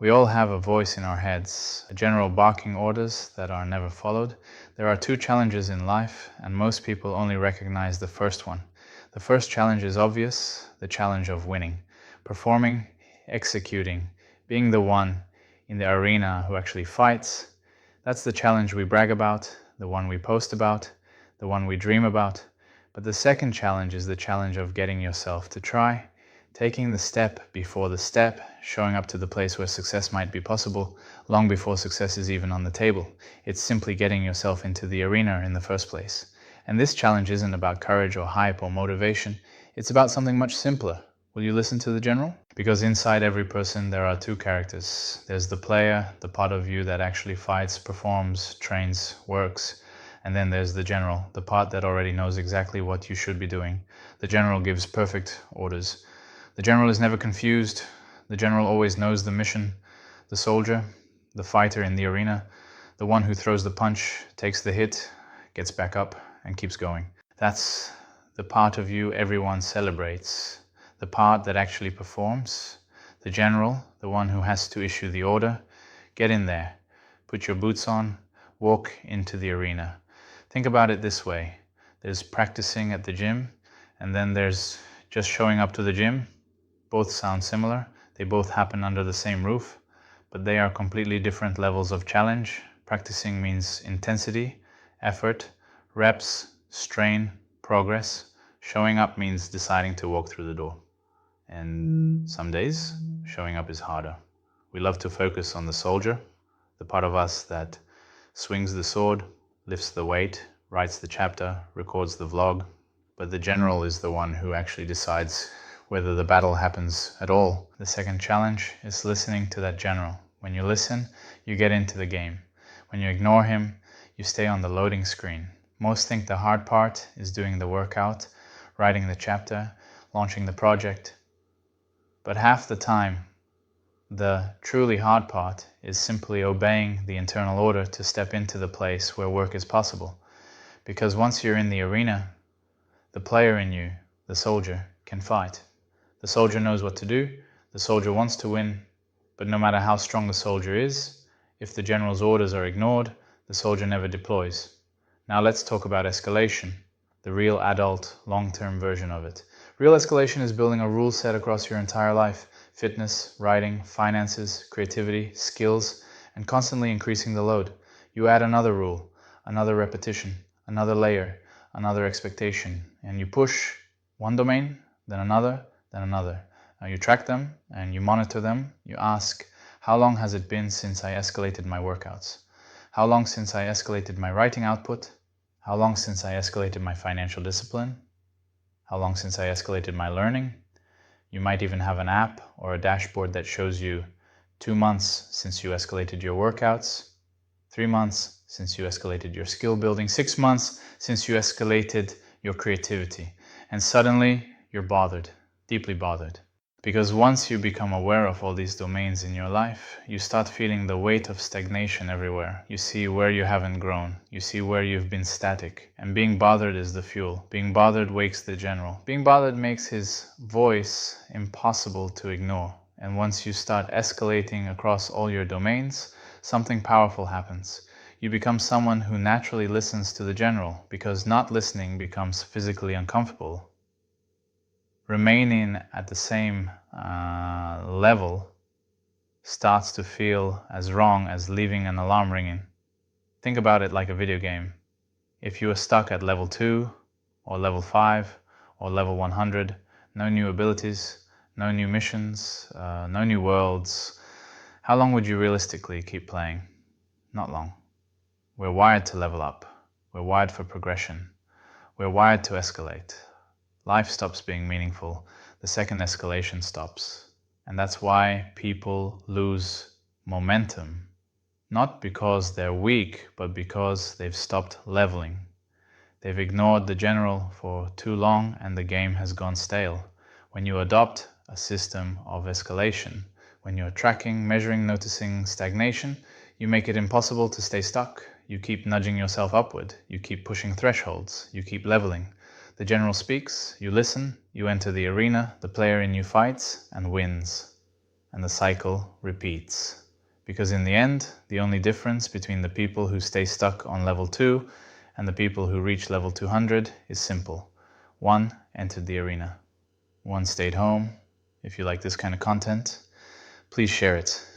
We all have a voice in our heads, a general barking orders that are never followed. There are two challenges in life, and most people only recognize the first one. The first challenge is obvious, the challenge of winning, performing, executing, being the one in the arena who actually fights. That's the challenge we brag about, the one we post about, the one we dream about. But the second challenge is the challenge of getting yourself to try, taking the step before the step, showing up to the place where success might be possible, long before success is even on the table. It's simply getting yourself into the arena in the first place. And this challenge isn't about courage or hype or motivation. It's about something much simpler. Will you listen to the general? Because inside every person there are two characters. There's the player, the part of you that actually fights, performs, trains, works. And then there's the general, the part that already knows exactly what you should be doing. The general gives perfect orders. The general is never confused. The general always knows the mission. The soldier, the fighter in the arena, the one who throws the punch, takes the hit, gets back up, and keeps going. That's the part of you everyone celebrates. The part that actually performs. The general, the one who has to issue the order. Get in there. Put your boots on. Walk into the arena. Think about it this way. There's practicing at the gym, and then there's just showing up to the gym. Both sound similar. They both happen under the same roof, but they are completely different levels of challenge. Practicing means intensity, effort, reps, strain, progress. Showing up means deciding to walk through the door. And some days, showing up is harder. We love to focus on the soldier, the part of us that swings the sword, lifts the weight, writes the chapter, records the vlog. But the general is the one who actually decides whether the battle happens at all. The second challenge is listening to that general. When you listen, you get into the game. When you ignore him, you stay on the loading screen. Most think the hard part is doing the workout, writing the chapter, launching the project. But half the time, the truly hard part is simply obeying the internal order to step into the place where work is possible. Because once you're in the arena, the player in you, the soldier, can fight. The soldier knows what to do, the soldier wants to win, but no matter how strong the soldier is, if the general's orders are ignored, the soldier never deploys. Now let's talk about escalation, the real adult, long-term version of it. Real escalation is building a rule set across your entire life, fitness, writing, finances, creativity, skills, and constantly increasing the load. You add another rule, another repetition, another layer, another expectation, and you push one domain, then another, then another. Now you track them and you monitor them. You ask, how long has it been since I escalated my workouts? How long since I escalated my writing output? How long since I escalated my financial discipline? How long since I escalated my learning? You might even have an app or a dashboard that shows you 2 months since you escalated your workouts, 3 months since you escalated your skill building, 6 months since you escalated your creativity. And suddenly you're bothered. Deeply bothered. Because once you become aware of all these domains in your life, you start feeling the weight of stagnation everywhere. You see where you haven't grown. You see where you've been static. And being bothered is the fuel. Being bothered wakes the general. Being bothered makes his voice impossible to ignore. And once you start escalating across all your domains, something powerful happens. You become someone who naturally listens to the general, because not listening becomes physically uncomfortable. Remaining at the same level starts to feel as wrong as leaving an alarm ringing. Think about it like a video game. If you are stuck at level 2 or level 5 or level 100, no new abilities, no new missions, no new worlds, how long would you realistically keep playing? Not long. We're wired to level up. We're wired for progression. We're wired to escalate. Life stops being meaningful. The second escalation stops. And that's why people lose momentum. Not because they're weak, but because they've stopped leveling. They've ignored the general for too long and the game has gone stale. When you adopt a system of escalation, when you're tracking, measuring, noticing stagnation, you make it impossible to stay stuck. You keep nudging yourself upward. You keep pushing thresholds. You keep leveling. The general speaks, you listen, you enter the arena, the player in you fights and wins. and the cycle repeats. Because in the end, the only difference between the people who stay stuck on level 2 and the people who reach level 200 is simple. One entered the arena. One stayed home. If you like this kind of content, please share it.